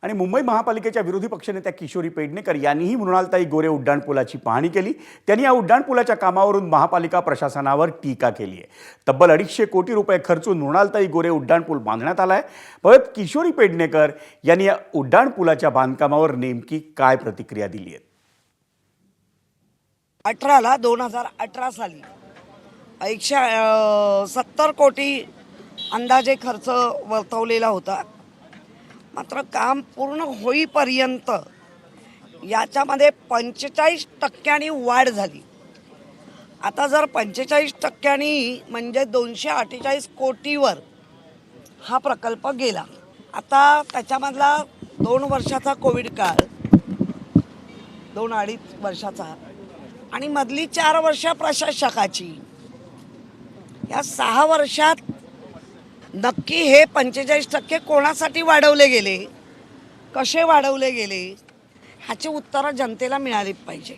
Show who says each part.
Speaker 1: आणि मुंबई महापालिकेच्या विरोधी पक्षनेत्या किशोरी पेडणेकर यांनीही मृणालताई गोरे उड्डाणपुलाची पाहणी केली। त्यांनी या उड्डाणपुलाच्या कामावरून महापालिका प्रशासनावर टीका केली आहे। तब्बल 250 कोटी रुपये खर्चून मृणालताई गोरे उड्डाणपूल बांधण्यात आलाय। परत किशोरी पेडणेकर यांनी या उड्डाणपुलाच्या बांधकामावर नेमकी काय प्रतिक्रिया दिली आहे?
Speaker 2: 2018 साली 170 कोटी अंदाजे खर्च वर्तवलेला होता। मात्र काम पूर्ण होईपर्यंत याच्यामध्ये 45% वाढ झाली। आता जर 45% म्हणजे 248 कोटीवर हा प्रकल्प गेला। आता त्याच्यामधला 2 वर्षाचा कोविड काळ, 2-2.5 वर्षाचा आणि मधली 4 वर्ष प्रशासकाची, या 6 वर्षात नक्की हे 45% कोणासाठी वाढवले गेले, कसे वाढवले गेले, ह्याची उत्तरं जनतेला मिळाली पाहिजे।